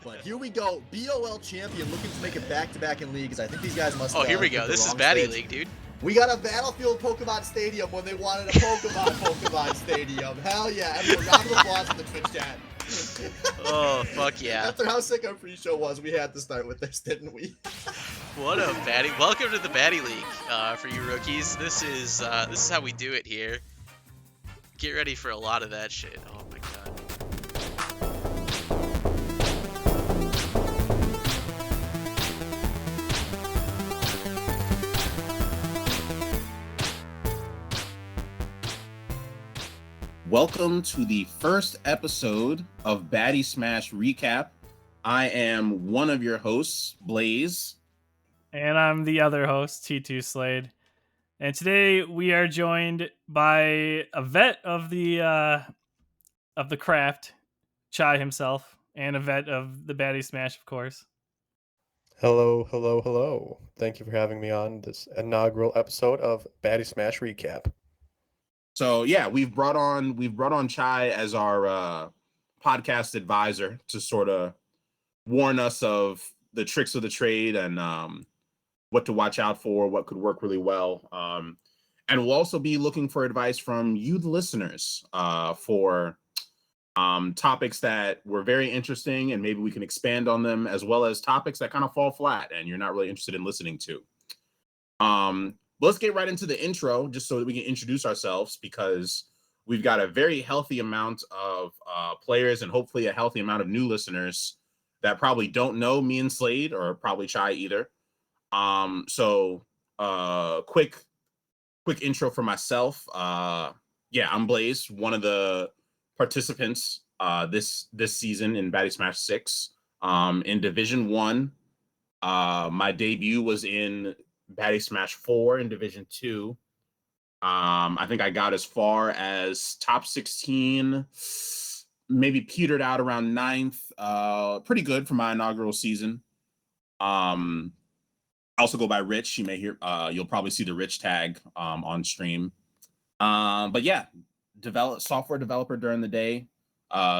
But here we go. BOL champion looking to make it back-to-back in leagues. I think these guys must here we go. This is Baddy League, dude. We got a Battlefield Pokemon Stadium when they wanted a Pokemon Stadium. Hell yeah. Everyone, round of applause in the Twitch chat. Oh, fuck yeah. After how sick our pre-show was, we had to start with this, didn't we? What a Baddy. Welcome to the Baddy League for you rookies. This is how we do it here. Get ready for a lot of that shit. Oh my god. Welcome to the first episode of Baddy Smash Recap. I am one of your hosts, Blaze. And I'm the other host, T2 Slade. And today we are joined by a vet of the craft, Chai himself, and a vet of the Baddy Smash, of course. Hello. Thank you for having me on this inaugural episode of Baddy Smash Recap. So yeah, we've brought on Chai as our podcast advisor to sort of warn us of the tricks of the trade and what to watch out for, what could work really well. And we'll also be looking for advice from you, the listeners, for topics that were very interesting and maybe we can expand on them, as well as topics that kind of fall flat and you're not really interested in listening to. Let's get right into the intro just so that we can introduce ourselves, because we've got a very healthy amount of players and hopefully a healthy amount of new listeners that probably don't know me and Slade, or probably Chai either. Quick intro for myself. I'm Blaze, one of the participants this season in Baddy Smash 6. In Division 1, my debut was in Baddy Smash 4 in Division 2. I think I got as far as top 16, maybe petered out around 9th. Pretty good for my inaugural season. I also go by Rich. You may hear, you'll probably see the Rich tag on stream. But yeah, software developer during the day,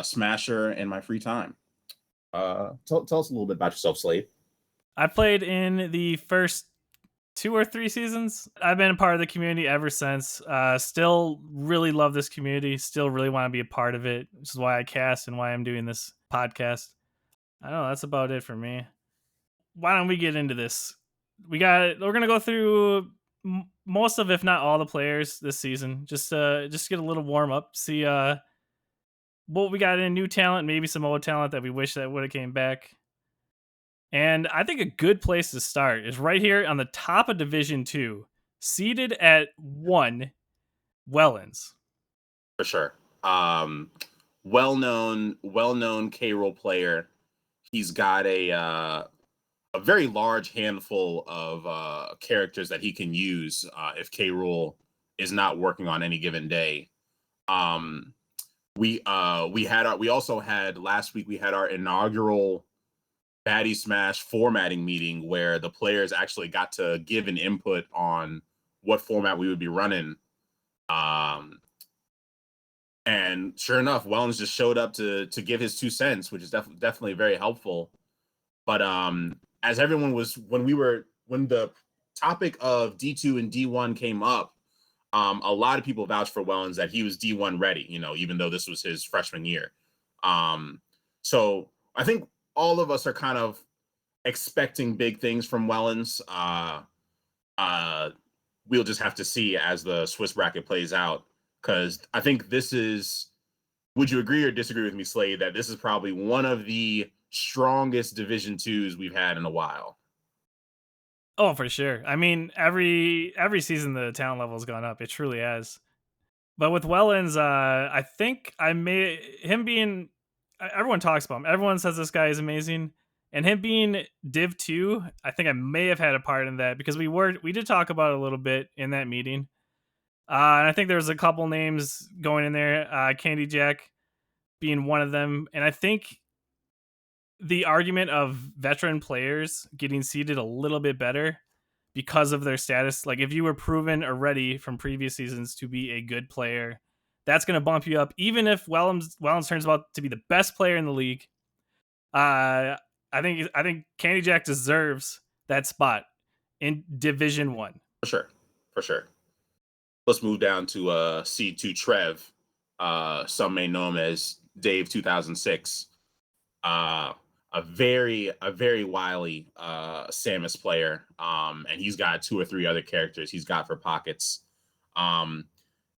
Smasher in my free time. Tell us a little bit about yourself, Slade. I played in the first 2 or 3 seasons. I've been a part of the community ever since. Still really love this community. Still really want to be a part of it, which is why I cast and why I'm doing this podcast. I don't know. That's about it for me. Why don't we get into this? We're gonna go through most of, if not all, the players this season. Just get a little warm up. See what we got in new talent, maybe some old talent that we wish that would have came back. And I think a good place to start is right here on the top of Division 2, seated at 1, Wellens. For sure. Well-known K-roll player. He's got a very large handful of characters that he can use if K-roll is not working on any given day. We also had last week, we had our inaugural Baddy Smash formatting meeting where the players actually got to give an input on what format we would be running. And sure enough, Wellens just showed up to give his 2 cents, which is definitely very helpful. But as everyone was, when the topic of D2 and D1 came up, a lot of people vouched for Wellens that he was D1 ready, even though this was his freshman year. So I think all of us are kind of expecting big things from Wellens. We'll just have to see as the Swiss bracket plays out, because I think this is, would you agree or disagree with me, Slade, that this is probably one of the strongest Division 2s we've had in a while? Oh, for sure. I mean, every season the talent level has gone up. It truly has. But with Wellens, I think everyone talks about him. Everyone says this guy is amazing. And him being Div 2, I think I may have had a part in that, because we did talk about it a little bit in that meeting. And I think there was a couple names going in there, Candy Jack being one of them. And I think the argument of veteran players getting seeded a little bit better because of their status, like if you were proven already from previous seasons to be a good player, that's going to bump you up. Even if Wellens turns out to be the best player in the league, I think Candy Jack deserves that spot in Division 1. For sure. For sure. Let's move down to C2 Trev. Some may know him as Dave 2006. A very wily Samus player. And he's got 2 or 3 other characters he's got for pockets.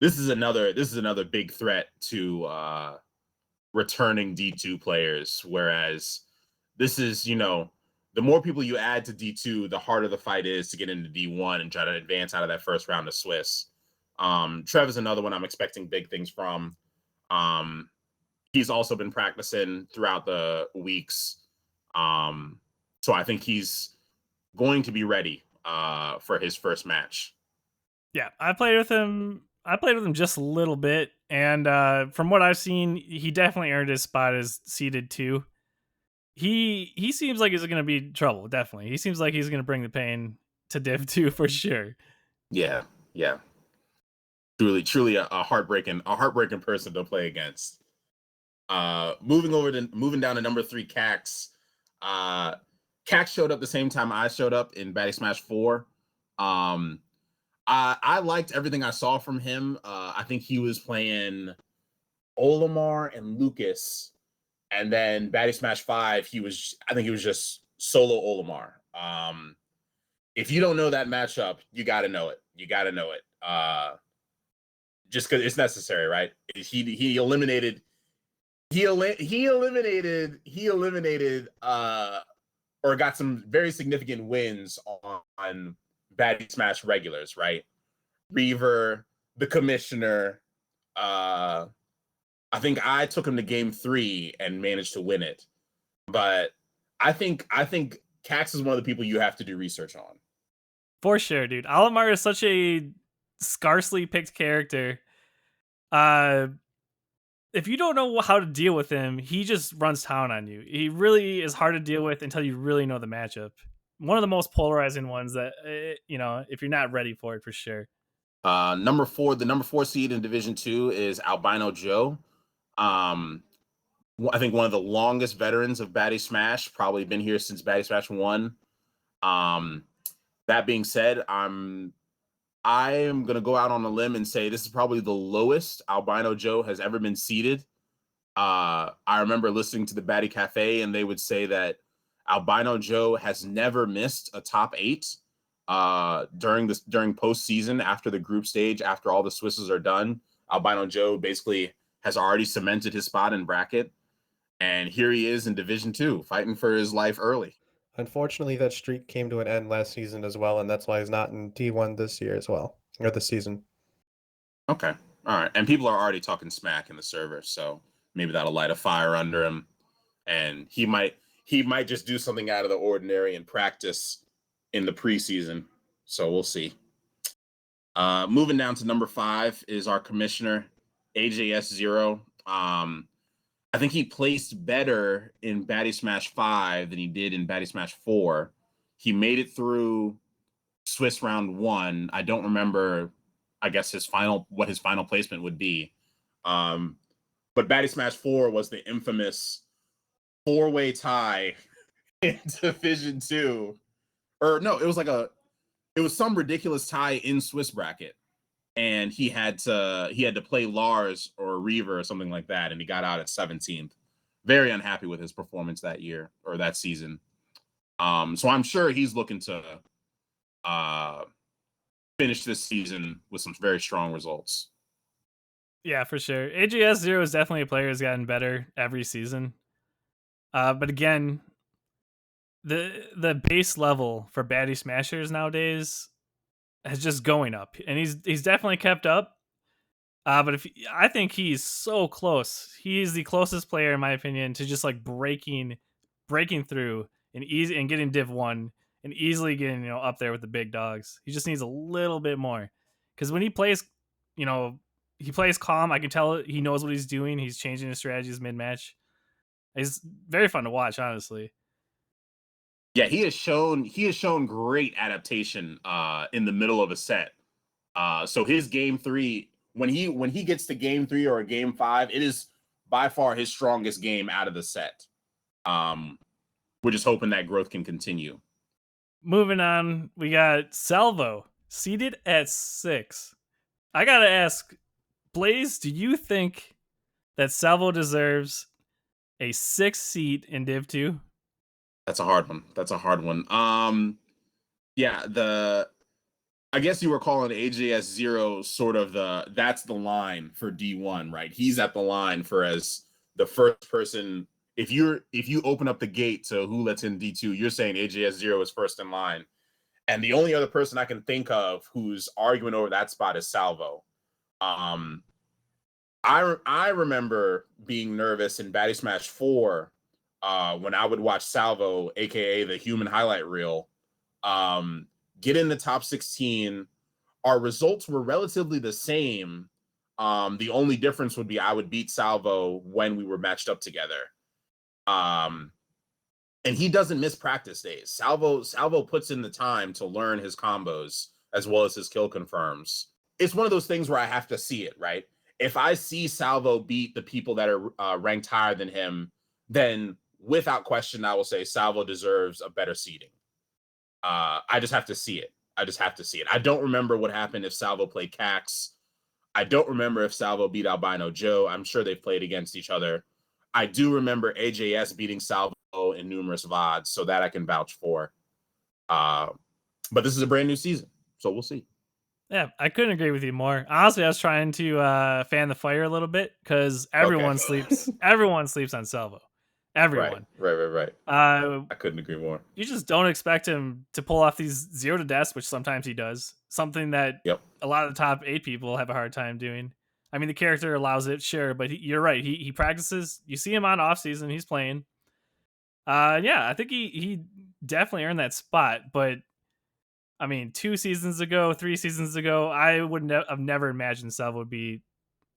This is another big threat to returning D2 players, whereas this is, you know, the more people you add to D2, the harder the fight is to get into D1 and try to advance out of that first round of Swiss. Trev is another one I'm expecting big things from. He's also been practicing throughout the weeks. So I think he's going to be ready for his first match. Yeah, I played with him just a little bit, and from what I've seen, he definitely earned his spot as seeded 2. He seems like he's going to be trouble. Definitely, he seems like he's going to bring the pain to Div 2 for sure. Yeah. Truly a heartbreaking person to play against. Moving down to number 3, Cax. Cax showed up the same time I showed up in Baddy Smash 4. I liked everything I saw from him. I think he was playing Olimar and Lucas, and then Baddy Smash 5, I think he was just solo Olimar. If you don't know that matchup, you got to know it. Just because it's necessary, right? He eliminated or got some very significant wins on Baddy Smash regulars, right? Reaver, the Commissioner. I think I took him to game 3 and managed to win it. But I think Cax is one of the people you have to do research on. For sure, dude. Olimar is such a scarcely picked character. If you don't know how to deal with him, he just runs town on you. He really is hard to deal with until you really know the matchup. One of the most polarizing ones that, if you're not ready for it, for sure. The number 4 seed in Division 2 is Albino Joe. I think one of the longest veterans of Baddy Smash, probably been here since Baddy Smash 1. That being said, I am going to go out on a limb and say this is probably the lowest Albino Joe has ever been seeded. I remember listening to the Baddy Cafe, and they would say that Albino Joe has never missed a top 8 during postseason after the group stage, after all the Swisses are done. Albino Joe basically has already cemented his spot in bracket, and here he is in Division 2, fighting for his life early. Unfortunately, that streak came to an end last season as well, and that's why he's not in D1 this year as well, or this season. Okay, all right, and people are already talking smack in the server, so maybe that'll light a fire under him, and he might just do something out of the ordinary in practice in the preseason. So we'll see. Moving down to number 5 is our commissioner, AJS0. I think he placed better in Baddy Smash 5 than he did in Baddy Smash 4. He made it through Swiss round 1. I don't remember, I guess, what his final placement would be. But Baddy Smash 4 was the infamous 4-way tie in Division 2. Or no, it was some ridiculous tie in Swiss bracket. And he had to play Lars or Reaver or something like that, and he got out at 17th. Very unhappy with his performance that year or that season. So I'm sure he's looking to finish this season with some very strong results. Yeah, for sure. AJS0 is definitely a player who's gotten better every season. But again, the base level for Baddy Smashers nowadays is just going up, and he's definitely kept up. But I think he's so close. He's the closest player, in my opinion, to just like breaking through and getting Div 1 and easily getting up there with the big dogs. He just needs a little bit more, because when he plays, he plays calm. I can tell he knows what he's doing. He's changing his strategies mid match. He's very fun to watch, honestly. Yeah, he has shown great adaptation in the middle of a set. So his game 3, when he gets to game 3 or a game 5, it is by far his strongest game out of the set. We're just hoping that growth can continue. Moving on, we got Salvo seated at 6. I gotta ask, Blaze, do you think that Salvo deserves a 6th seat in Div 2? That's a hard one. Yeah, I guess you were calling AJS 0 sort of that's the line for D1, right? He's at the line for as the first person. If you open up the gate to who lets in D2, you're saying AJS 0 is first in line. And the only other person I can think of who's arguing over that spot is Salvo. I remember being nervous in Baddy Smash 4 when I would watch Salvo, aka the human highlight reel, get in the top 16. Our results were relatively the same. The only difference would be I would beat Salvo when we were matched up together. And he doesn't miss practice days. Salvo puts in the time to learn his combos as well as his kill confirms. It's one of those things where I have to see it, right? If I see Salvo beat the people that are ranked higher than him, then without question, I will say Salvo deserves a better seeding. I just have to see it. I don't remember what happened if Salvo played Cax. I don't remember if Salvo beat Albino Joe. I'm sure they've played against each other. I do remember AJS beating Salvo in numerous VODs, so that I can vouch for. But this is a brand new season, so we'll see. Yeah, I couldn't agree with you more. Honestly, I was trying to fan the fire a little bit because everyone sleeps. Everyone sleeps on Salvo. Everyone. Right. I couldn't agree more. You just don't expect him to pull off these 0 to deaths, which sometimes he does. Something that a lot of the top 8 people have a hard time doing. I mean, the character allows it, sure, but you're right. He practices. You see him on off season. He's playing. Yeah, I think he definitely earned that spot. But I mean, 2 seasons ago, 3 seasons ago, I would have never imagined Salvo would be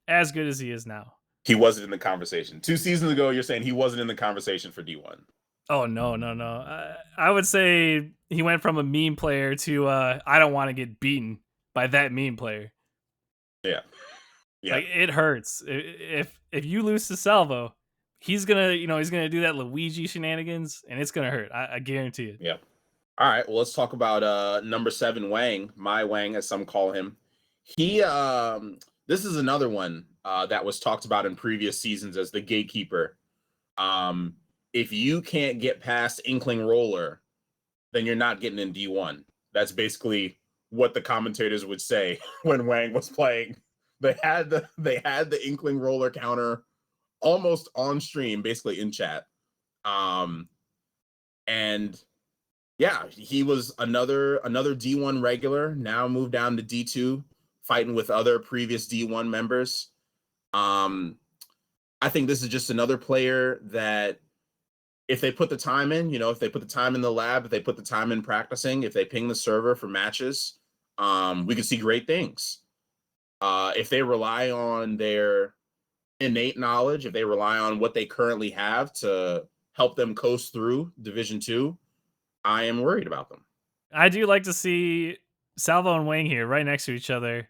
as good as he is now. He wasn't in the conversation. 2 seasons ago, you're saying he wasn't in the conversation for D1. Oh, no. I would say he went from a meme player to I don't want to get beaten by that meme player. Yeah. Like, it hurts. If you lose to Salvo, he's gonna do that Luigi shenanigans, and it's gonna hurt. I guarantee it. Yeah. All right. Well, let's talk about number 7, Wang. My Wang, as some call him. He this is another one that was talked about in previous seasons as the gatekeeper. If you can't get past Inkling Roller, then you're not getting in D1. That's basically what the commentators would say when Wang was playing. They had the Inkling Roller counter almost on stream, basically in chat. And yeah, he was another D1 regular, now moved down to D2, fighting with other previous D1 members. I think this is just another player that if they put the time in, if they put the time in the lab, if they put the time in practicing, if they ping the server for matches, we could see great things. If they rely on their innate knowledge, if they rely on what they currently have to help them coast through Division 2, I am worried about them. I do like to see Salvo and Wang here right next to each other,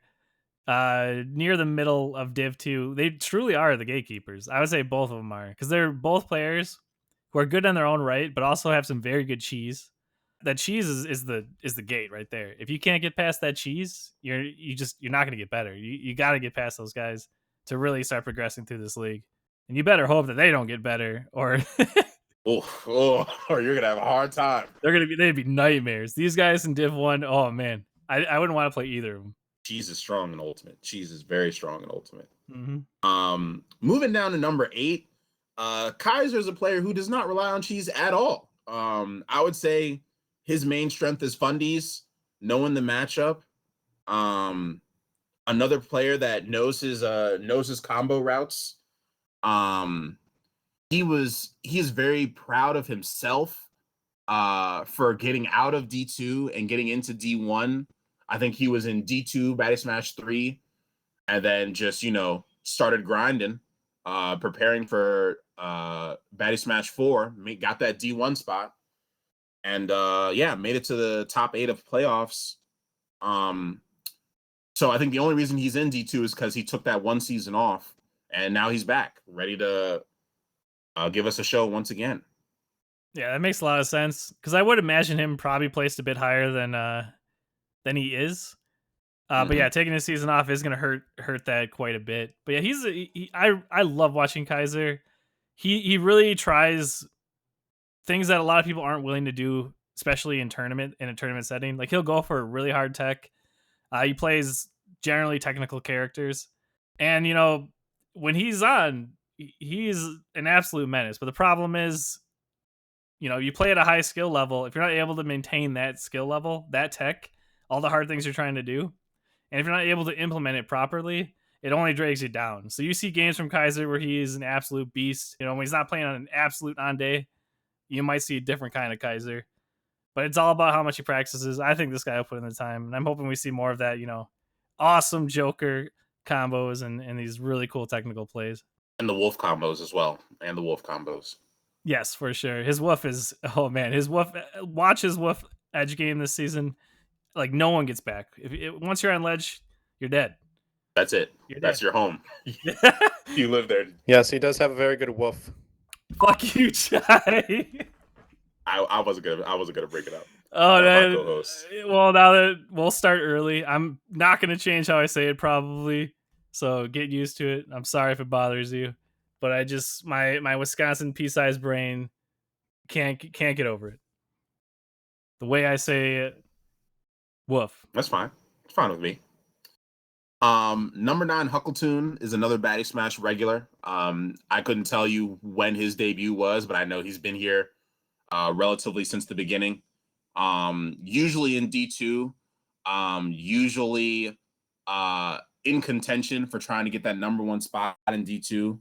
near the middle of Div 2. They truly are the gatekeepers. I would say both of them are, because they're both players who are good in their own right, but also have some very good cheese. That cheese is the gate right there. If you can't get past that cheese, you're not going to get better. You got to get past those guys to really start progressing through this league. And you better hope that they don't get better, or or you're gonna have a hard time. They'd be nightmares. These guys in Div 1, oh man, I wouldn't want to play either of them. Cheese is strong in Ultimate. Cheese is very strong in Ultimate. Mm-hmm. Moving down to number 8, Kaiser is a player who does not rely on cheese at all. I would say his main strength is fundies, knowing the matchup. Another player that knows his combo routes. He is very proud of himself for getting out of D2 and getting into D1. I think he was in D2 Baddy Smash 3 and then just, started grinding, preparing for Baddy Smash 4, got that D1 spot, and made it to the top 8 of playoffs. So I think the only reason he's in D2 is because he took that one season off, and now he's back, ready to give us a show once again. Yeah, that makes a lot of sense because I would imagine him probably placed a bit higher than he is. But yeah, taking a season off is gonna hurt that quite a bit. But yeah, I love watching Kaiser. He really tries things that a lot of people aren't willing to do, especially in a tournament setting. Like he'll go for a really hard tech. He plays generally technical characters, and when he's on, he's an absolute menace. But the problem is, you play at a high skill level. If you're not able to maintain that skill level, that tech, all the hard things you're trying to do, and if you're not able to implement it properly, it only drags you down. So you see games from Kaiser where he is an absolute beast. When he's not playing on an absolute on day, you might see a different kind of Kaiser. But it's all about how much he practices. I think this guy will put in the time, and I'm hoping we see more of that. Awesome Joker combos and these really cool technical plays. And the wolf combos as well. And the wolf combos. Yes, for sure. His woof is watch his woof edge game this season. Like no one gets back. Once you're on ledge, you're dead. That's it. That's your home. You live there. Yes, he does have a very good woof. Fuck you, Chai. I wasn't gonna break it up. Oh, well, now that we'll start early, I'm not gonna change how I say it probably. So get used to it. I'm sorry if it bothers you, but I just my Wisconsin pea-sized brain can't get over it. The way I say it, woof. That's fine. It's fine with me. Number 9 Huckleton is another Baddy Smash regular. I couldn't tell you when his debut was, but I know he's been here relatively since the beginning. Usually in D2, usually in contention for trying to get that number 1 spot in D2.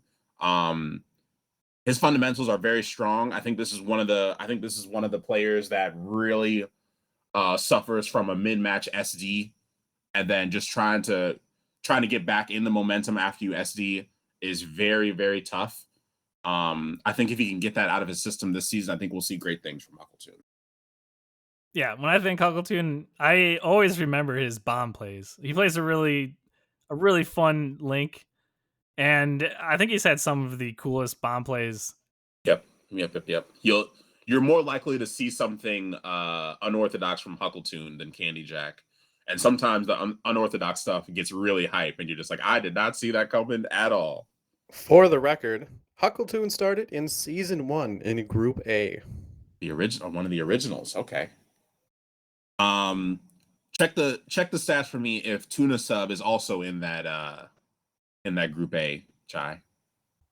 His fundamentals are very strong. I think this is one of the players that really suffers from a mid-match SD, and then just trying to get back in the momentum after you SD is very, very tough. I think if he can get that out of his system this season, I think we'll see great things from Huckleton. Yeah, when I think Huckleton, I always remember his bomb plays. He plays a really fun Link, and I think he's had some of the coolest bomb plays. Yep. You're more likely to see something unorthodox from Huckleton than Candy Jack. And sometimes the unorthodox stuff gets really hype, and you're just like, I did not see that coming at all. For the record, Huckleton started in Season 1 in Group A. The original, one of the originals. Okay. Check the stats for me if Tuna Sub is also in that Group A, Chai.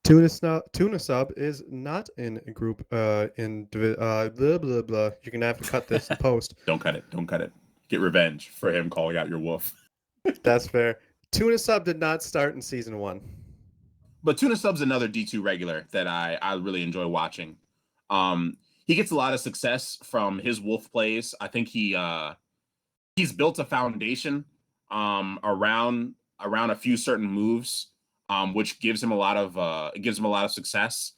Tuna Sub is not in Group blah blah blah. You're gonna have to cut this in post. Don't cut it. Get revenge for him calling out your wolf. That's fair. Tuna Sub did not start in Season 1. But Tuna Sub's another D2 regular that I really enjoy watching. He gets a lot of success from his wolf plays. I think he's built a foundation around a few certain moves, which gives him a lot of success.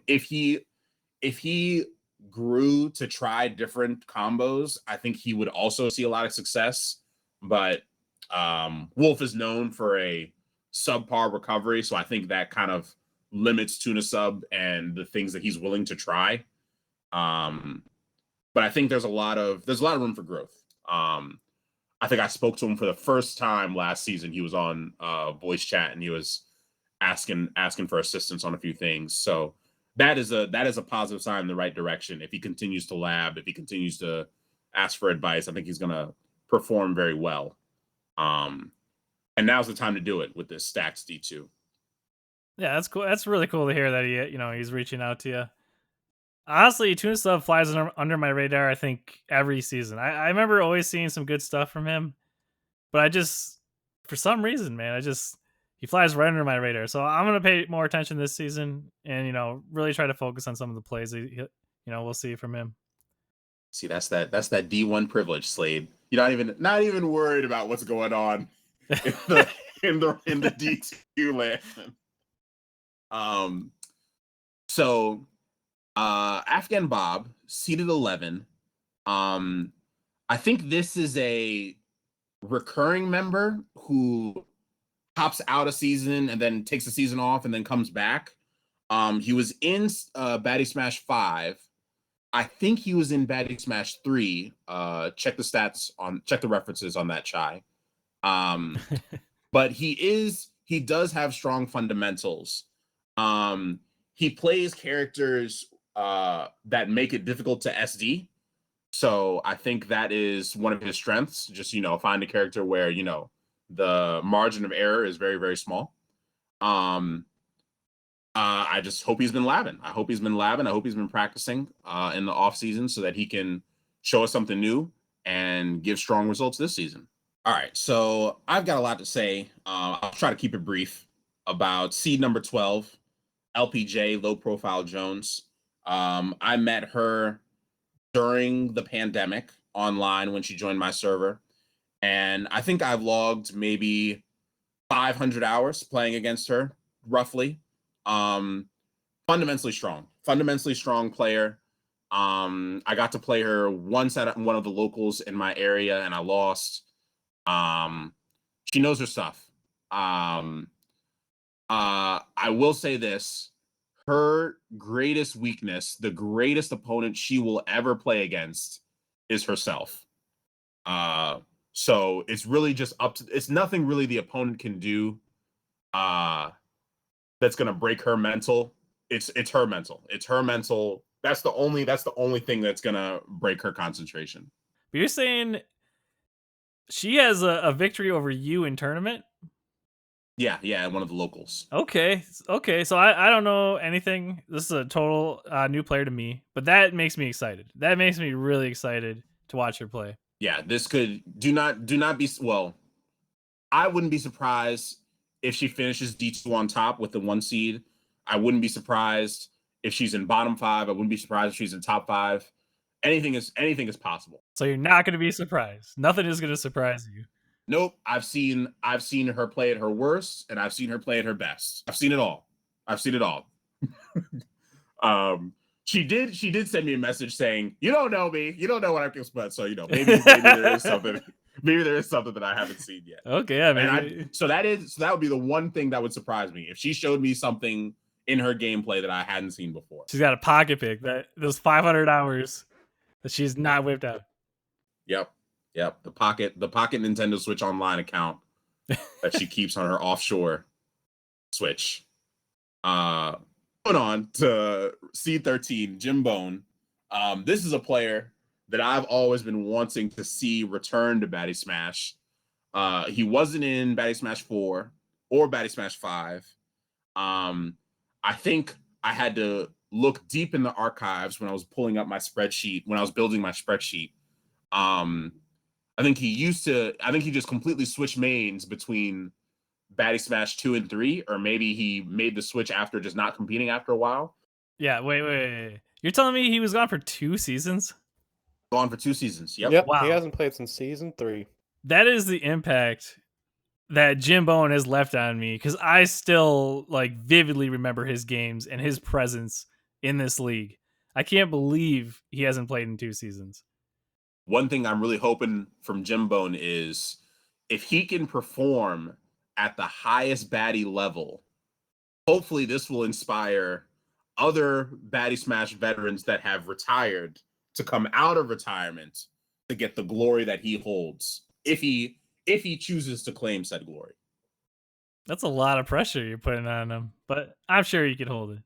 If he grew to try different combos, I think he would also see a lot of success. But Wolf is known for a subpar recovery, so I think that kind of limits Tuna Sub and the things that he's willing to try. But I think there's a lot of room for growth. I think I spoke to him for the first time last season. He was on voice chat and he was asking for assistance on a few things. So that is a positive sign in the right direction. If he continues to lab, if he continues to ask for advice, I think he's gonna perform very well. And now's the time to do it with this Stacks D2. Yeah, that's cool. That's really cool to hear that he's reaching out to you. Honestly, Tuna Sub flies under my radar, I think, every season. I remember always seeing some good stuff from him, but I just, for some reason, man, he flies right under my radar. So I'm going to pay more attention this season and, really try to focus on some of the plays we'll see from him. See, that's that D1 privilege, Slade. You're not even worried about what's going on in the D2 land. So Afghan Bob, seeded 11. I think this is a recurring member who hops out a season and then takes a season off and then comes back. He was in Baddy Smash 5, I think he was in Baddy Smash 3. Check the references on that chai. But he does have strong fundamentals. He plays characters that make it difficult to SD. So I think that is one of his strengths. Just, find a character where, the margin of error is very, very small. I just hope he's been labbing. I hope he's been practicing in the off season so that he can show us something new and give strong results this season. All right, so I've got a lot to say. I'll try to keep it brief about seed number 12, LPJ, Low Profile Jones. I met her during the pandemic online when she joined my server, and I think I've logged maybe 500 hours playing against her, roughly. Fundamentally strong player. I got to play her once at one of the locals in my area, and I lost. She knows her stuff. I will say this: her greatest weakness, the greatest opponent she will ever play against, is herself. So it's really just it's nothing really the opponent can do that's gonna break her mental. It's her mental. It's her mental. That's the only thing that's gonna break her concentration. But you're saying she has a victory over you in tournament? Yeah, one of the locals. Okay. So I don't know anything. This is a total new player to me, but that makes me excited. That makes me really excited to watch her play. Yeah, this could do not be well. I wouldn't be surprised if she finishes D2 on top with the 1 seed. I wouldn't be surprised if she's in bottom 5. I wouldn't be surprised if she's in top 5. Anything is possible. So you're not going to be surprised. Nothing is going to surprise you. Nope. I've seen her play at her worst, and I've seen her play at her best. I've seen it all. She did send me a message saying, "You don't know me. You don't know what I can expect." So maybe there is something. Maybe there is something that I haven't seen yet. Okay, yeah, maybe. So that would be the one thing that would surprise me if she showed me something in her gameplay that I hadn't seen before. She's got a pocket pick that those 500 hours that she's not whipped out. Yep. The pocket Nintendo Switch Online account that she keeps on her offshore Switch. Going on to seed 13, Jim Bone. This is a player that I've always been wanting to see return to Baddy Smash. He wasn't in Baddy Smash 4 or Baddy Smash 5. I think I had to look deep in the archives when I was pulling up my spreadsheet, when I was building my spreadsheet. I think he just completely switched mains between Baddy Smash 2 and 3, or maybe he made the switch after just not competing after a while. Yeah, wait. You're telling me he was gone for 2 seasons? Gone for 2 seasons. Yep. Wow. He hasn't played since season 3. That is the impact that Jim Bone has left on me, because I still vividly remember his games and his presence in this league. I can't believe he hasn't played in 2 seasons. One thing I'm really hoping from Jim Bone is if he can perform at the highest baddie level, hopefully this will inspire other Baddy Smash veterans that have retired to come out of retirement to get the glory that he holds, if he chooses to claim said glory. That's a lot of pressure you're putting on him, but I'm sure he could hold it.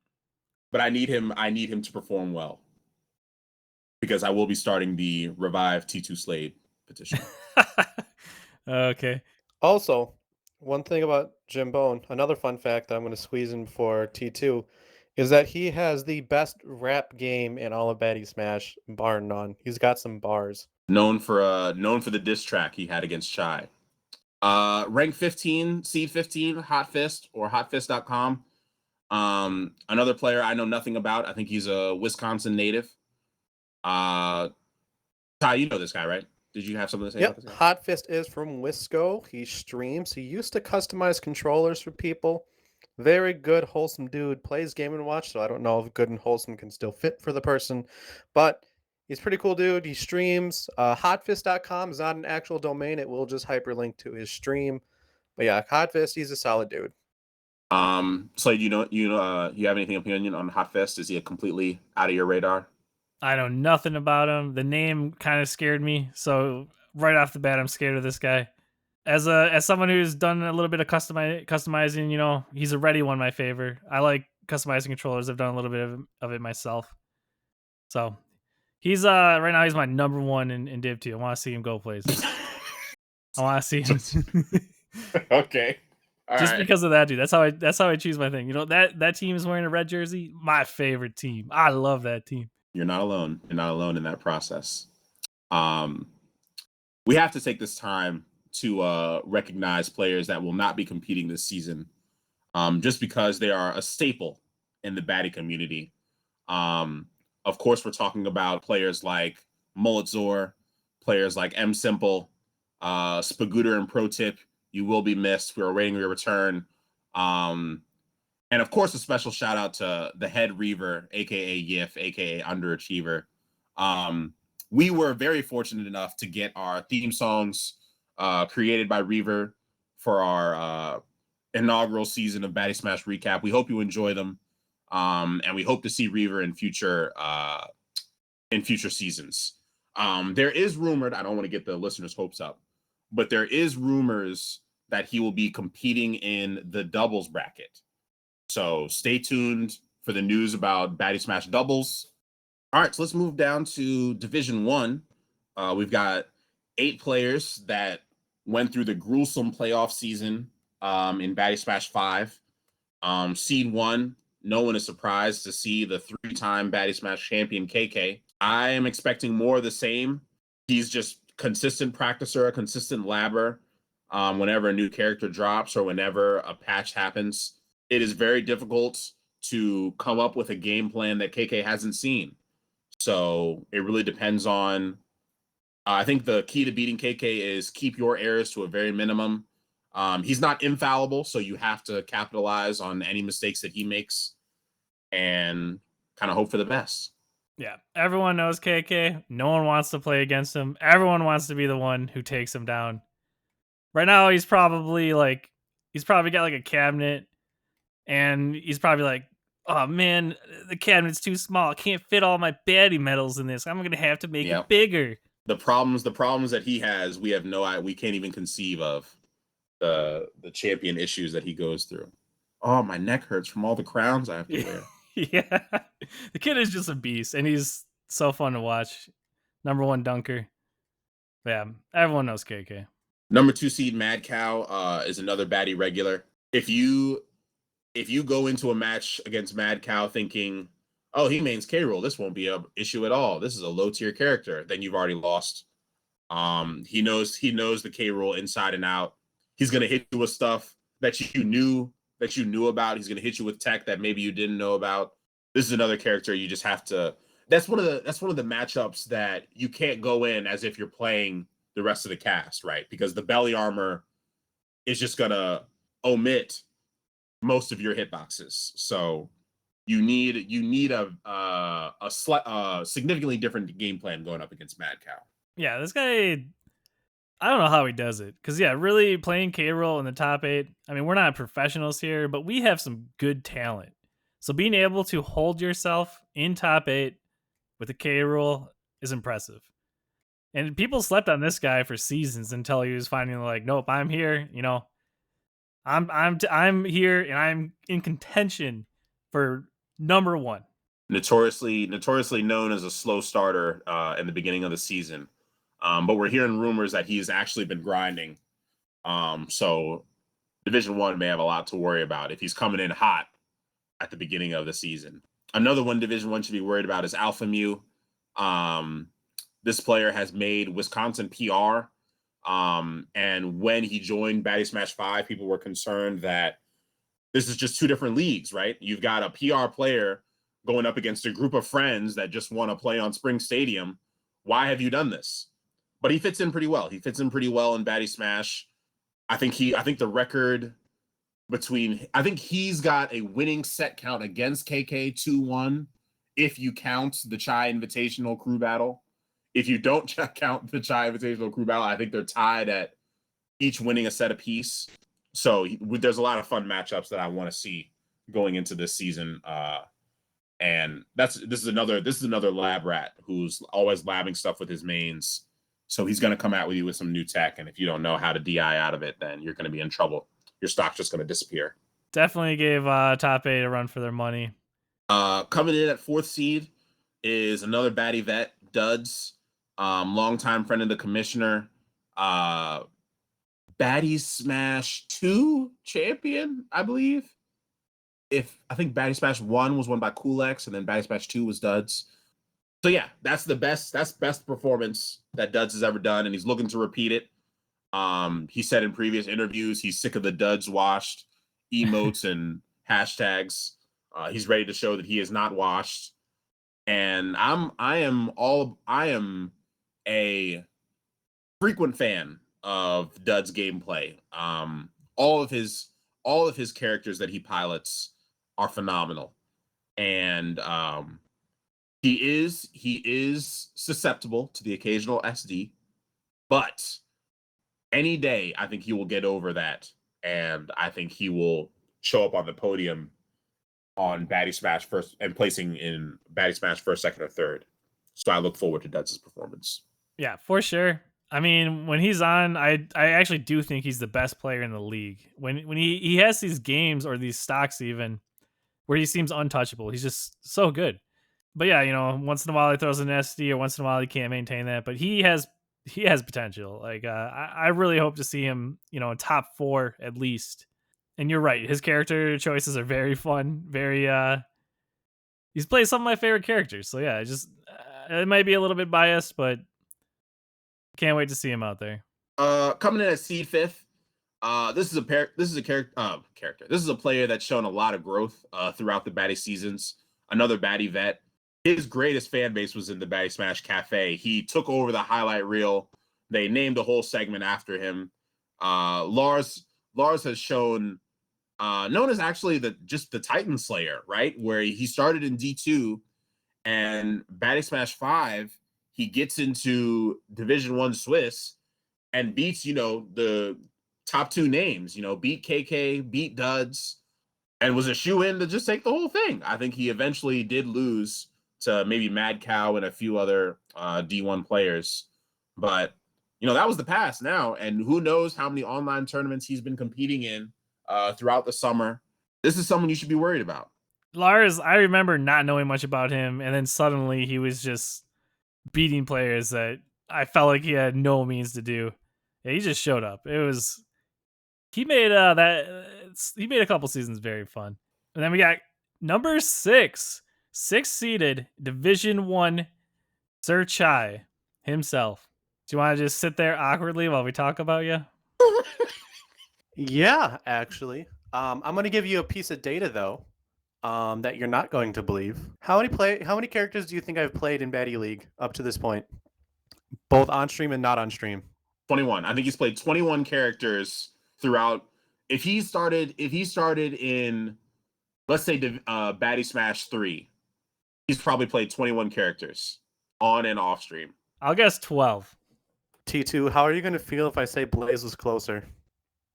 But I need him to perform well, because I will be starting the Revive T2 Slade petition. Okay. Also, one thing about Jim Bone, another fun fact that I'm going to squeeze in for T2, is that he has the best rap game in all of Baddy Smash, bar none. He's got some bars. Known for the diss track he had against Chai. Rank 15, seed 15, Hotfist or hotfist.com. Another player I know nothing about. I think he's a Wisconsin native. Ty, you know this guy, right? Did you have something to say about this guy? Hotfist is from Wisco. He streams. He used to customize controllers for people. Very good, wholesome dude. Plays Game & Watch, so I don't know if good and wholesome can still fit for the person. But he's pretty cool dude. He streams. Hotfist.com is not an actual domain. It will just hyperlink to his stream. But yeah, Hotfist, he's a solid dude. So you have anything opinion on Hotfist? Is he completely out of your radar? I know nothing about him. The name kind of scared me, so right off the bat, I'm scared of this guy. As someone who's done a little bit of customizing, he's already won my favor. I like customizing controllers. I've done a little bit of it myself. So he's right now he's my number one in Div 2. I want to see him go places. I want to see him. Okay. All Just right. because of that, dude. That's how I choose my thing. That team is wearing a red jersey. My favorite team. I love that team. You're not alone. You're not alone in that process. We have to take this time to recognize players that will not be competing this season, just because they are a staple in the Baddy community. Of course, we're talking about players like Mulletzor, players like M Simple, Spagooter and Pro Tip. You will be missed. We're awaiting your return. And of course, a special shout out to the head Reaver, aka Yif, aka Underachiever. We were very fortunate enough to get our theme songs created by Reaver for our inaugural season of Baddy Smash Recap. We hope you enjoy them, and we hope to see Reaver in future seasons. There is rumored, I don't want to get the listeners' hopes up, but there is rumors that he will be competing in the doubles bracket. So stay tuned for the news about Baddy Smash doubles. All right, so let's move down to Division 1. We've got 8 players that went through the gruesome playoff season in Baddy Smash 5. Seed 1, no one is surprised to see the 3-time Baddy Smash champion KK. I am expecting more of the same. He's just consistent practicer, a consistent labber. Whenever a new character drops or whenever a patch happens, it is very difficult to come up with a game plan that KK hasn't seen. So it really depends on, I think the key to beating KK is keep your errors to a very minimum. He's not infallible, so you have to capitalize on any mistakes that he makes and kind of hope for the best. Yeah, everyone knows KK. No one wants to play against him. Everyone wants to be the one who takes him down. Right now, he's probably got like a cabinet, and he's probably like, oh man, the cabinet's too small. I can't fit all my baddie medals in this. I'm gonna have to make it bigger. The problems that he has, we can't even conceive of the champion issues that he goes through. Oh, my neck hurts from all the crowns I have to wear. Yeah, the kid is just a beast, and he's so fun to watch. Number 1 dunker. But yeah, everyone knows KK. Number 2 seed Mad Cow is another baddie regular. If you go into a match against Mad Cow thinking, oh, he mains K-Rool, this won't be an issue at all, this is a low tier character, then you've already lost. He knows the K-Rool inside and out. He's gonna hit you with stuff that you knew about. He's gonna hit you with tech that maybe you didn't know about. This is another character you just have to. That's one of the matchups that you can't go in as if you're playing the rest of the cast, right? Because the belly armor is just gonna omit most of your hitboxes. So you need a significantly different game plan going up against Mad Cow. Yeah, this guy, I don't know how he does it. Because, yeah, really playing K-Rool in the top 8, I mean, we're not professionals here, but we have some good talent. So being able to hold yourself in top 8 with a K-Rool is impressive. And people slept on this guy for seasons until he was finally like, nope, I'm here. I'm here, and I'm in contention for number 1. Notoriously known as a slow starter in the beginning of the season. But we're hearing rumors that he's actually been grinding. So Division 1 may have a lot to worry about if he's coming in hot at the beginning of the season. Another one Division 1 should be worried about is Alpha Mew. This player has made Wisconsin PR. And when he joined Baddy Smash 5, people were concerned that this is just 2 different leagues, right? You've got a PR player going up against a group of friends that just want to play on Spring Stadium. Why have you done this? But he fits in pretty well. He fits in pretty well in Baddy Smash. I think the record I think he's got a winning set count against KK 2-1 if you count the Chai Invitational crew battle. If you don't count the Chai Invitational crew battle, I think they're tied at each winning a set apiece. So there's a lot of fun matchups that I want to see going into this season And this is another lab rat who's always labbing stuff with his mains. So he's going to come out with you with some new tech, and if you don't know how to DI out of it, then you're going to be in trouble. Your stock's just going to disappear. Definitely gave top 8 a run for their money. Coming in at 4th seed is another Baddy vet, Duds, longtime friend of the commissioner, Baddy Smash 2 champion, I believe. I think Baddy Smash 1 was won by Coolx, and then Baddy Smash 2 was Duds. So yeah, that's best performance that Duds has ever done, and he's looking to repeat it. He said in previous interviews he's sick of the Duds washed emotes and hashtags. He's ready to show that he is not washed. And I am a frequent fan of Duds gameplay. All of his characters that he pilots are phenomenal. And he is susceptible to the occasional SD, but any day I think he will get over that, and I think he will show up on the podium on Baddy Smash first and placing in Baddy Smash first, second, or third. So I look forward to Duds' performance. Yeah, for sure. I mean, when he's on, I actually do think he's the best player in the league. When he has these games or these stocks even where he seems untouchable, he's just so good. But yeah, you know, once in a while he throws an SD, or once in a while he can't maintain that. But he has potential. Like I really hope to see him, you know, top 4 at least. And you're right, his character choices are very fun. Very he's played some of my favorite characters. So yeah, just it might be a little bit biased, but can't wait to see him out there. Coming in at seed 5th. This is a character. This is a player that's shown a lot of growth throughout the Baddy seasons. Another Baddy vet. His greatest fan base was in the Baddy Smash Cafe. He took over the highlight reel. They named a whole segment after him. Lars has shown, known as actually the Titan Slayer, right? Where he started in D2, and Baddy Smash 5, he gets into Division 1 Swiss and beats, you know, the top 2 names, you know, beat KK, beat Duds, and was a shoe-in to just take the whole thing. I think he eventually did lose to maybe Mad Cow and a few other D1 players. But, you know, that was the past now. And who knows how many online tournaments he's been competing in throughout the summer. This is someone you should be worried about. Lars, I remember not knowing much about him, and then suddenly he was just beating players that I felt like he had no means to do. Yeah, he just showed up. He made a couple seasons very fun. And then we got number 6, 6-seeded Division 1 Sir Chai himself. Do you want to just sit there awkwardly while we talk about you? Yeah, actually. I'm going to give you a piece of data, though, that you're not going to believe. How many characters do you think I've played in Baddy League up to this point? Both on stream and not on stream. 21. I think he's played 21 characters throughout. If he started in, let's say, Baddy Smash 3, he's probably played 21 characters on and off stream. I'll guess 12. T2, how are you going to feel if I say Blaze was closer?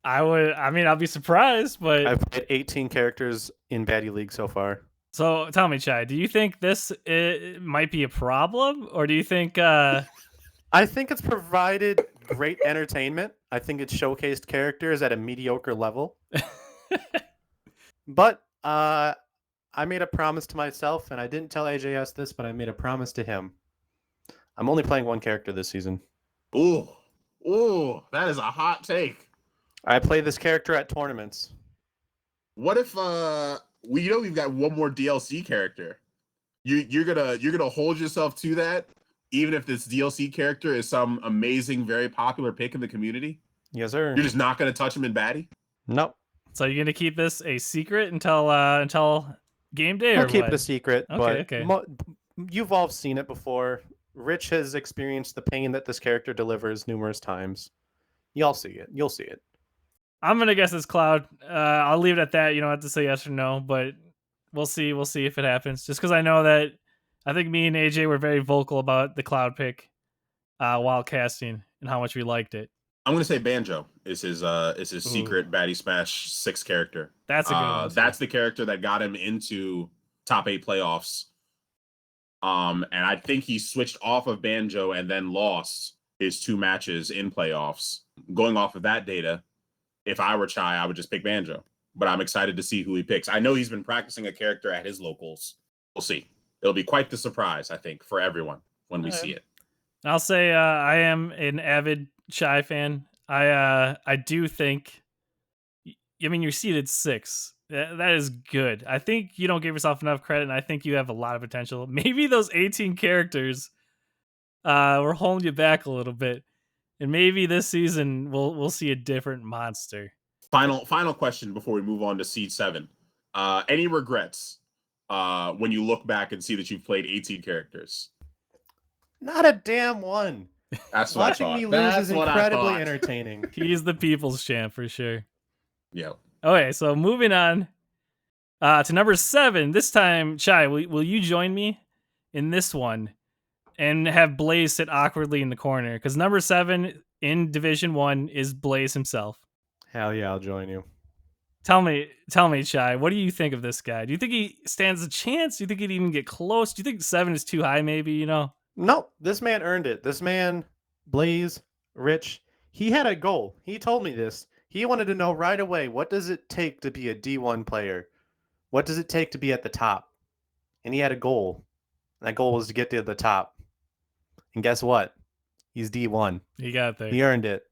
I'll be surprised, but I've played 18 characters in Baddy League so far. So tell me, Chai, do you think this might be a problem, or do you think I think it's provided great entertainment. I think it's showcased characters at a mediocre level. But I made a promise to myself, and I didn't tell AJS this, but I made a promise to him. I'm only playing one character this season. Ooh, that is a hot take. I play this character at tournaments. What if we've got one more DLC character? You're gonna hold yourself to that, even if this DLC character is some amazing, very popular pick in the community? Yes, sir. You're just not gonna touch him in Baddy? Nope. So you're gonna keep this a secret until game day, or I'll keep what? it a secret, Okay, but you've all seen it before. Rich has experienced the pain that this character delivers numerous times. You'll see it. You'll see it. I'm gonna guess it's Cloud. I'll leave it at that. You don't have to say yes or no, but we'll see. We'll see if it happens. Just because I know that I think me and AJ were very vocal about the Cloud pick while casting and how much we liked it. I'm gonna say Banjo is his secret Baddy Smash 6 character. That's a good one. That's the character that got him into top 8 playoffs. And I think he switched off of Banjo and then lost his 2 matches in playoffs. Going off of that data, if I were Chai, I would just pick Banjo. But I'm excited to see who he picks. I know he's been practicing a character at his locals. We'll see. It'll be quite the surprise, I think, for everyone when we see it. I'll say I am an avid Chai fan. I do think, I mean, you're seeded 6. That is good. I think you don't give yourself enough credit, and I think you have a lot of potential. Maybe those 18 characters were holding you back a little bit, and maybe this season we'll see a different monster. Final question before we move on to seed 7. Any regrets when you look back and see that you've played 18 characters? Not a damn one. That's what Watching I thought. me lose That's is what I incredibly thought. entertaining. He's the people's champ for sure. Yeah. Okay, so moving on to number 7. This time, Chai, will you join me in this one and have Blaze sit awkwardly in the corner? Because number 7 in Division 1 is Blaze himself. Hell yeah, I'll join you. Tell me, Chai, what do you think of this guy? Do you think he stands a chance? Do you think he'd even get close? Do you think 7 is too high, maybe, you know? No, this man earned it. This man, Blaze, Rich, he had a goal. He told me this. He wanted to know right away, what does it take to be a D1 player? What does it take to be at the top? And he had a goal. That goal was to get to the top. And guess what? He's D1. He got there. He earned it.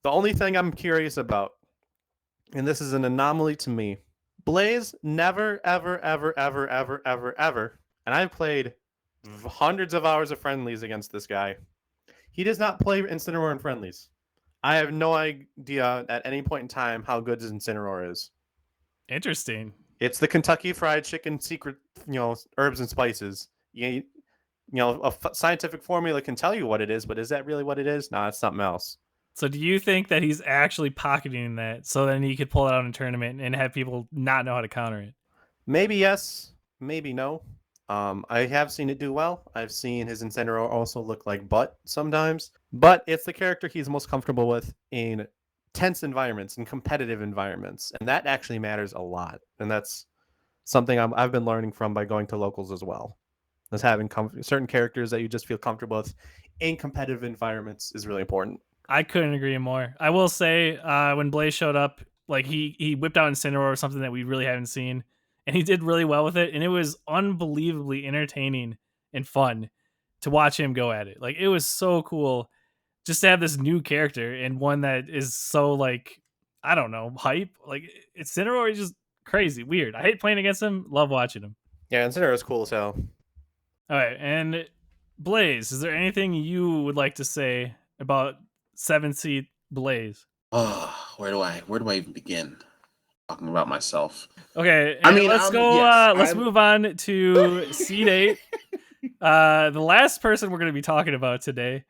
The only thing I'm curious about, and this is an anomaly to me, Blaze never, ever, ever, ever, ever, ever, ever, and I've played hundreds of hours of friendlies against this guy. He does not play Incineroar in friendlies. I have no idea at any point in time how good his Incineroar is. Interesting. It's the Kentucky Fried Chicken secret, herbs and spices. A scientific formula can tell you what it is, but is that really what it is? No, it's something else. So do you think that he's actually pocketing that so then he could pull it out in a tournament and have people not know how to counter it? Maybe yes, maybe no. I have seen it do well. I've seen his Incineroar also look like butt sometimes, but it's the character he's most comfortable with in tense environments and competitive environments, and that actually matters a lot. And that's something I've been learning from by going to locals as well. Is having certain characters that you just feel comfortable with in competitive environments is really important. I couldn't agree more. I will say when Blaze showed up, like he whipped out Incineroar or something that we really haven't seen, and he did really well with it, and it was unbelievably entertaining and fun to watch him go at it. Like, it was so cool just to have this new character and one that is so, like, I don't know, hype. Like, Incineroar is just crazy, weird. I hate playing against him, love watching him. Yeah, Incineroar is cool as hell. All right, and Blaze, is there anything you would like to say about 7th seed Blaze? Where do I even begin talking about myself? Okay, I mean, let's go. yes, let's move on to seed 8. The last person we're going to be talking about today,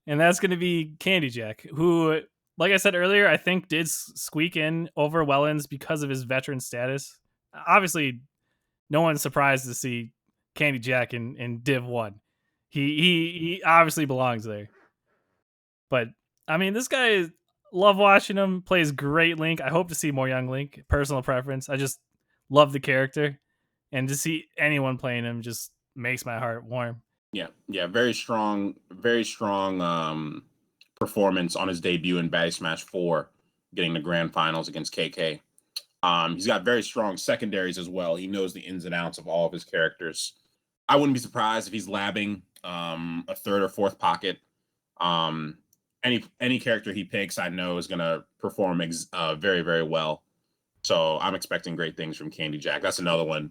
and that's going to be Candy Jack, who, like I said earlier, I think did squeak in over Wellens because of his veteran status. Obviously, no one's surprised to see Candy Jack in Div 1. He obviously belongs there. But I mean, this guy, love watching him, plays great Link. I hope to see more young Link. Personal preference. I just love the character, and to see anyone playing him just makes my heart warm. Yeah, very strong performance on his debut in Baddy Smash 4, getting the grand finals against KK. He's got very strong secondaries as well. He knows the ins and outs of all of his characters. I wouldn't be surprised if he's labbing a third or fourth pocket. Any character he picks, I know is going to perform very, very well. So I'm expecting great things from Candy Jack. That's another one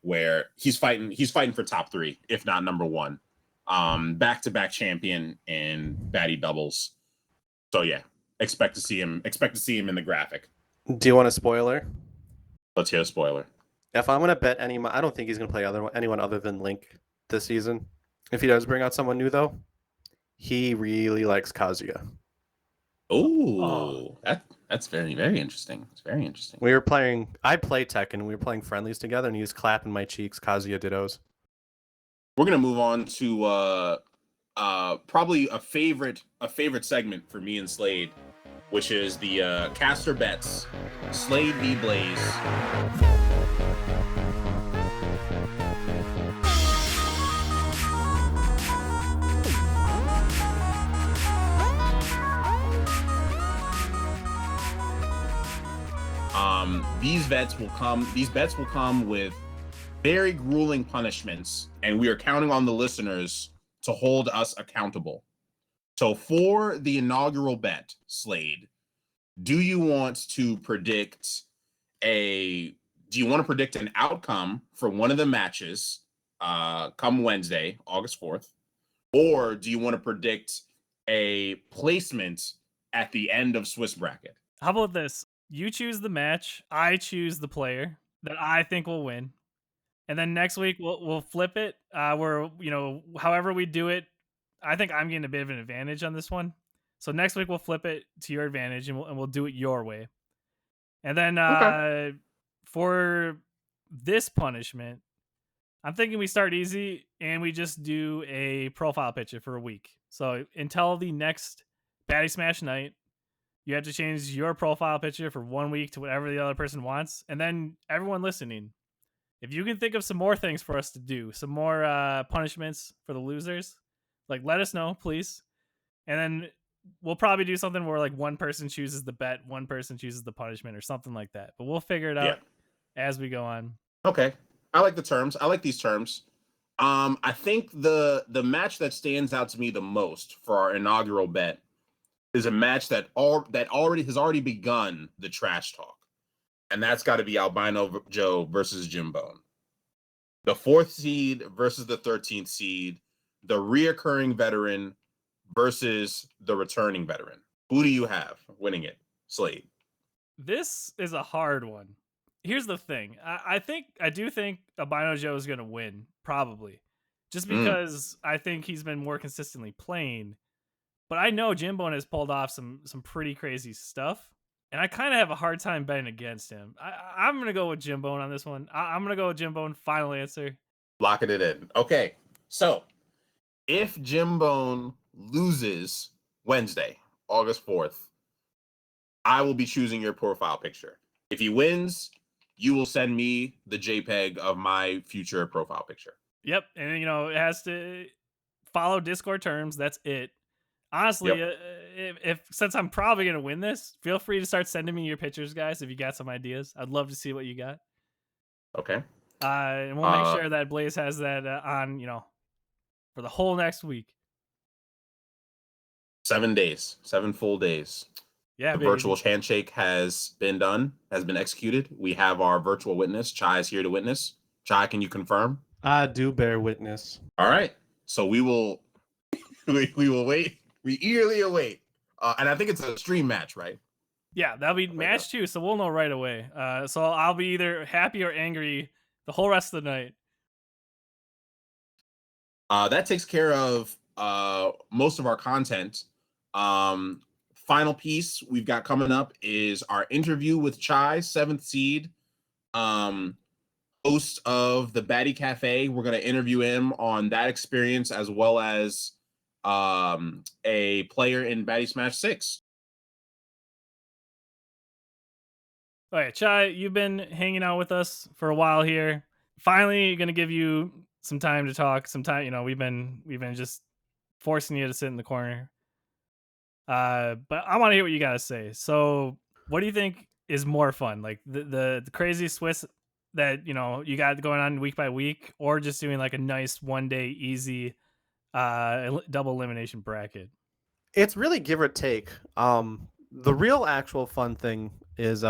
where he's fighting for top 3, if not number 1. Back-to-back champion in Baddy doubles. So yeah, expect to see him in the graphic. Do you want a spoiler? Let's hear a spoiler. If I'm gonna bet I don't think he's gonna play anyone other than Link this season. If he does bring out someone new, though, he really likes Kazuya. Oh, that's very, very interesting. It's very interesting. I played Tekken, and we were playing friendlies together, and he was clapping my cheeks, Kazuya dittos. We're gonna move on to probably a favorite segment for me and Slade, which is the caster bets, Slade v Blaze. these bets will come with very grueling punishments, and we are counting on the listeners to hold us accountable. So for the inaugural bet, Slade, do you want to predict an outcome for one of the matches come Wednesday, August 4th? Or do you want to predict a placement at the end of Swiss bracket? How about this? You choose the match, I choose the player that I think will win. And then next week we'll flip it. However we do it, I think I'm getting a bit of an advantage on this one. So next week we'll flip it to your advantage, and we'll do it your way. And then Okay. for this punishment, I'm thinking we start easy and we just do a profile picture for a week. So until the next Baddy Smash night, you have to change your profile picture for 1 week to whatever the other person wants. And then everyone listening, if you can think of some more things for us to do, some more punishments for the losers, like let us know, please. And then we'll probably do something where like one person chooses the bet, one person chooses the punishment, or something like that. But we'll figure it out as we go on. Okay. I like the terms. I like these terms. I think the match that stands out to me the most for our inaugural bet is a match that has already begun the trash talk. And that's got to be Albino Joe versus Jim Bone. The 4th seed versus the 13th seed, the reoccurring veteran versus the returning veteran. Who do you have winning it, Slade? This is a hard one. Here's the thing. I do think Albino Joe is going to win, probably. Just because I think he's been more consistently playing. But I know Jim Bone has pulled off some pretty crazy stuff. And I kind of have a hard time betting against him. I'm going to go with Jim Bone on this one. I'm going to go with Jim Bone. Final answer. Locking it in. Okay. So if Jim Bone loses Wednesday, August 4th, I will be choosing your profile picture. If he wins, you will send me the JPEG of my future profile picture. Yep. And, it has to follow Discord terms. That's it. Honestly, if since I'm probably going to win this, feel free to start sending me your pictures, guys, if you got some ideas. I'd love to see what you got. Okay. And we'll make sure that Blaze has that on, for the whole next week. 7 days, 7 full days. Yeah, the virtual handshake has been executed. We have our virtual witness. Chai is here to witness. Chai, can you confirm? I do bear witness. All right. So we will wait. We eagerly await. And I think it's a stream match, right? Yeah, that'll be match 2, so we'll know right away. So I'll be either happy or angry the whole rest of the night. That takes care of most of our content. Final piece we've got coming up is our interview with Chai, 7th seed, host of the Baddy Cafe. We're going to interview him on that experience as well as a player in Baddy Smash 6. All right, Chai, you've been hanging out with us for a while here. Finally, going to give you some time to talk. Some time, we've been just forcing you to sit in the corner. But I want to hear what you got to say. So, what do you think is more fun, like the crazy Swiss that you got going on week by week, or just doing like a nice 1 day easy double elimination bracket? It's really give or take. The real actual fun thing is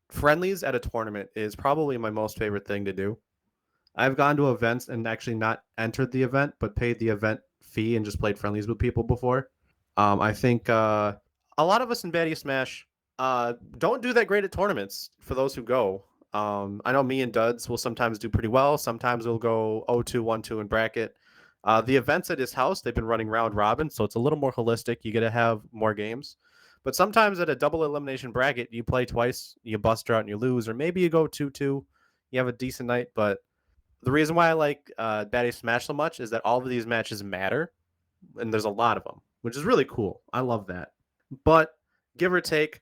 friendlies at a tournament is probably my most favorite thing to do. I've gone to events and actually not entered the event, but paid the event fee and just played friendlies with people before. I think a lot of us in Baddy Smash don't do that great at tournaments for those who go. I know me and Duds will sometimes do pretty well. Sometimes we'll go 0-2, 1-2 in bracket. The events at his house, they've been running round robin, so it's a little more holistic. You get to have more games. But sometimes at a double elimination bracket, you play twice, you bust out and you lose, or maybe you go 2-2, you have a decent night. But the reason why I like Baddy Smash so much is that all of these matches matter, and there's a lot of them, which is really cool. I love that. But give or take,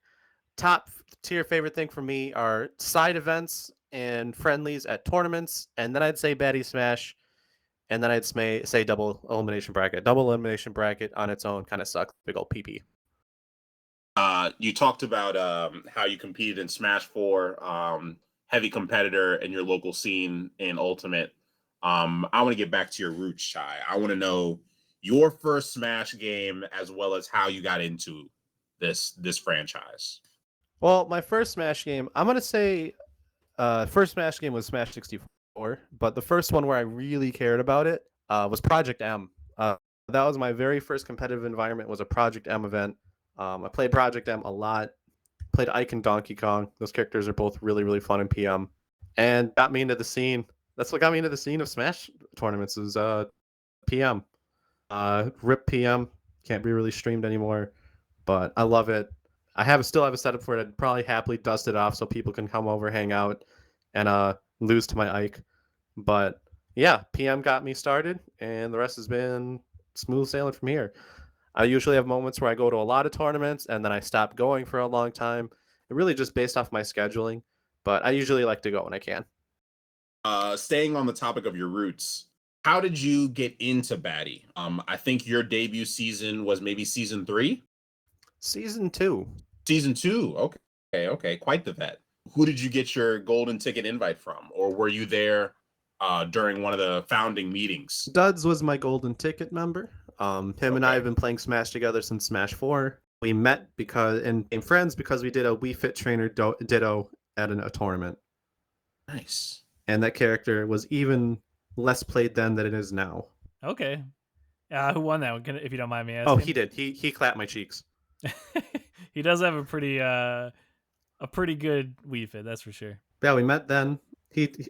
top tier favorite thing for me are side events and friendlies at tournaments, and then I'd say Baddy Smash, and then I'd say double elimination bracket. Double elimination bracket on its own kind of sucks. Big old PP. You talked about how you competed in Smash 4, heavy competitor in your local scene in Ultimate. I want to get back to your roots, Chai. I want to know your first Smash game as well as how you got into this franchise. Well, my first Smash game, I'm gonna say, first Smash game was Smash 64, but the first one where I really cared about it was Project M. That was my very first competitive environment. Was a Project M event. I played Project M a lot. Played Ike and Donkey Kong. Those characters are both really, really fun in PM, and got me into the scene. That's what got me into the scene of Smash tournaments. Is PM. RIP PM. Can't be really streamed anymore, but I love it. Still have a setup for it. I'd probably happily dust it off so people can come over, hang out, and lose to my Ike. But yeah, PM got me started, and the rest has been smooth sailing from here. I usually have moments where I go to a lot of tournaments and then I stop going for a long time. It really just based off my scheduling, but I usually like to go when I can. Staying on the topic of your roots, how did you get into Baddy? I think your debut season was maybe season 3? Season 2. Season 2. Okay. Quite the vet. Who did you get your golden ticket invite from? Or were you there during one of the founding meetings? Duds was my golden ticket member. Him and I have been playing Smash together since Smash 4. We met and became friends because we did a Wii Fit Trainer Ditto at a tournament. Nice. And that character was even less played then than it is now. Okay. Who won that one, if you don't mind me asking? Oh, he did. He clapped my cheeks. He does have a pretty good Wii Fit, that's for sure. Yeah, we met then.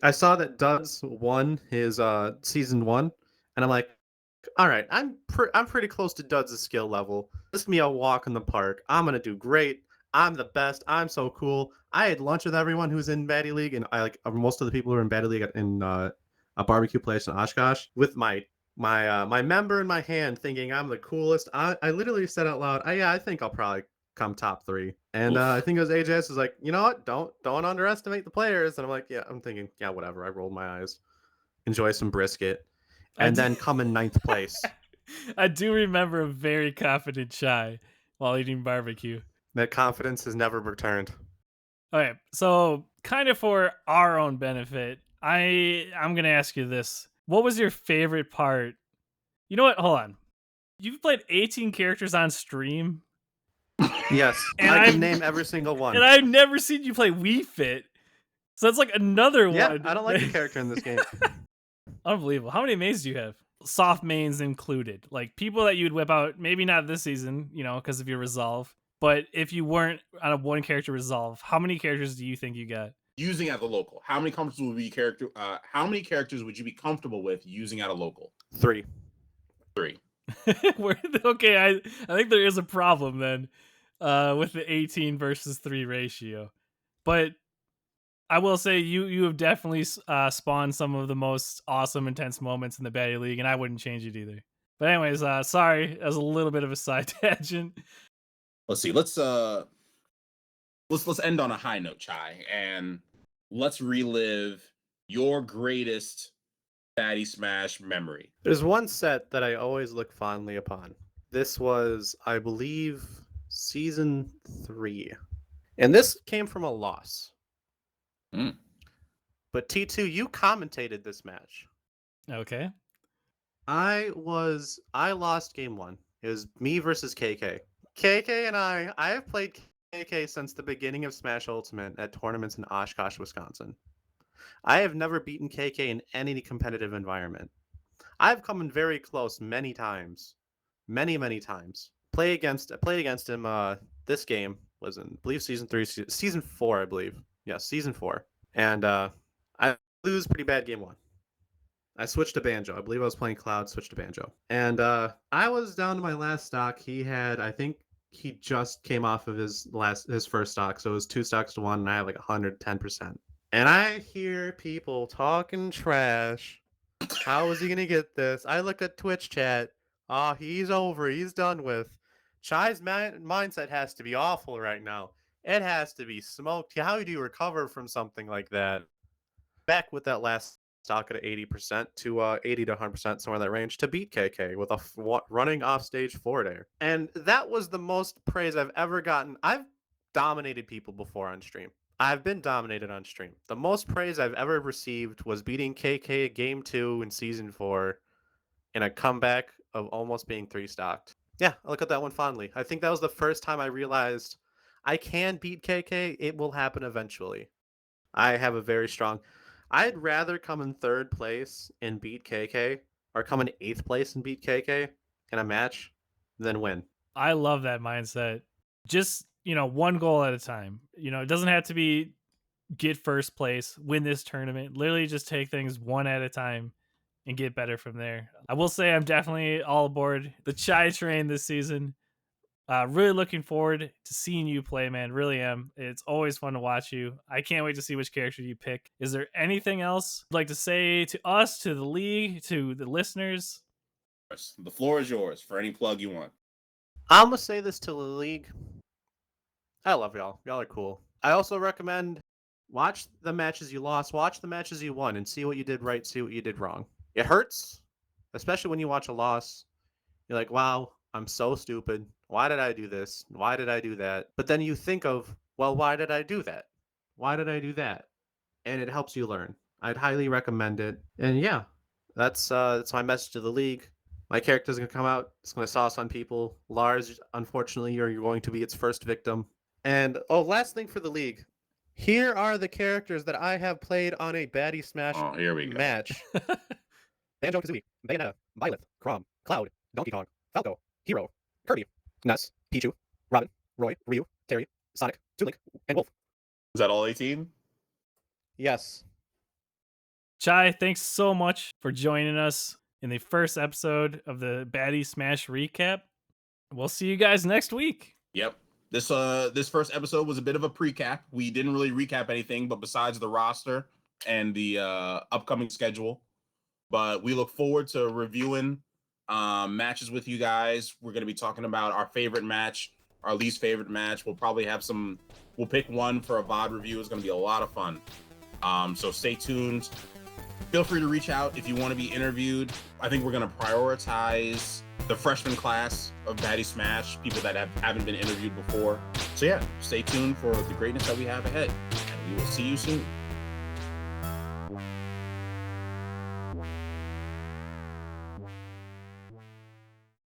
I saw that Duds won his season 1, and I'm like, all right, I'm pretty close to Duds' skill level. This is gonna be a walk in the park. I'm gonna do great. I'm the best. I'm so cool. I had lunch with everyone who's in Baddy League, and I like most of the people who are in Baddy League in a barbecue place in Oshkosh with my member in my hand, thinking I'm the coolest. I literally said out loud, I think I'll probably come top 3. And I think it was AJS was like, you know what? Don't underestimate the players. And I'm like, yeah, I'm thinking, yeah, whatever. I rolled my eyes, enjoy some brisket, and then come in 9th place. I do remember a very confident Shy while eating barbecue. That confidence has never returned. Okay, so kind of for our own benefit, I'm gonna ask you this: what was your favorite part? You know what? Hold on. You've played 18 characters on stream. Yes, and I can name every single one. And I've never seen you play Wii Fit, so that's like another one. Yeah, I don't like the character in this game. Unbelievable. How many mains do you have? Soft mains included, like people that you'd whip out. Maybe not this season, because of your resolve. But if you weren't on a one character resolve, how many characters do you think you got? Using at the local, how many characters would you be comfortable with using at a local? 3. Okay, I think there is a problem then with the 18 versus 3 ratio. But I will say you have definitely spawned some of the most awesome, intense moments in the Baddy League, and I wouldn't change it either. But anyways, sorry, that was a little bit of a side tangent. Let's see. Let's end on a high note, Chai, and let's relive your greatest Baddy Smash memory. There's one set that I always look fondly upon. This was, I believe, season 3, and this came from a loss. But T2, you commentated this match. Okay. I lost game 1. It was me versus KK. KK and I have played KK since the beginning of Smash Ultimate at tournaments in Oshkosh, Wisconsin. I have never beaten KK in any competitive environment. I've come in very close many times. Many times. Played against him this game was in, I believe, season 4, I believe. Yeah, season 4. And I lose pretty bad game 1. I switched to Banjo. I believe I was playing Cloud, switched to Banjo. And I was down to my last stock. I think he just came off of his first stock, so it was 2 stocks to 1, and I have like 110%. And I hear people talking trash. How is he gonna get this? I look at Twitch chat. Oh, he's over. He's done with. Chai's mindset has to be awful right now. It has to be smoked. How do you recover from something like that? Back with that last stock at 80% to 80 to 100%, somewhere in that range, to beat KK with a running off stage forward air. And that was the most praise I've ever gotten. I've dominated people before on stream. I've been dominated on stream. The most praise I've ever received was beating KK Game 2 in Season 4 in a comeback of almost being 3-stocked. Yeah, I look at that one fondly. I think that was the first time I realized I can beat KK. It will happen eventually. I have a very strong... I'd rather come in 3rd place and beat KK, or come in 8th place and beat KK in a match, than win. I love that mindset. Just, one goal at a time. It doesn't have to be get first place, win this tournament. Literally just take things one at a time and get better from there. I will say I'm definitely all aboard the Chai train this season. Really looking forward to seeing you play, man. Really am. It's always fun to watch you. I can't wait to see which character you pick. Is there anything else you'd like to say to us, to the league, to the listeners? The floor is yours for any plug you want. I'm going to say this to the league. I love y'all. Y'all are cool. I also recommend watch the matches you lost, watch the matches you won, and see what you did right, see what you did wrong. It hurts, especially when you watch a loss. You're like, wow, I'm so stupid. Why did I do this? Why did I do that? But then you think of, well, why did I do that? Why did I do that? And it helps you learn. I'd highly recommend it. And yeah, that's my message to the league. My character's going to come out. It's going to sauce on people. Lars, unfortunately, you're going to be its first victim. And, last thing for the league. Here are the characters that I have played on a Baddy Smash Here we go. match. Banjo-Kazooie, Bayonetta, Byleth, Chrom, Cloud, Donkey Kong, Falco, Hero, Kirby, Ness, Pichu, Robin, Roy, Ryu, Terry, Sonic, Toon Link, and Wolf. Is that all 18? Yes. Chai, thanks so much for joining us in the first episode of the Baddy Smash recap. We'll see you guys next week. Yep. This first episode was a bit of a pre-cap. We didn't really recap anything, but besides the roster and the upcoming schedule. But we look forward to reviewing matches with you guys. We're going to be talking about our favorite match, our least favorite match. We'll probably have we'll pick one for a VOD review. It's going to be a lot of fun. So stay tuned. Feel free to reach out if you want to be interviewed. I think we're going to prioritize the freshman class of Baddy Smash, people that haven't been interviewed before. So yeah, stay tuned for the greatness that we have ahead. And we will see you soon.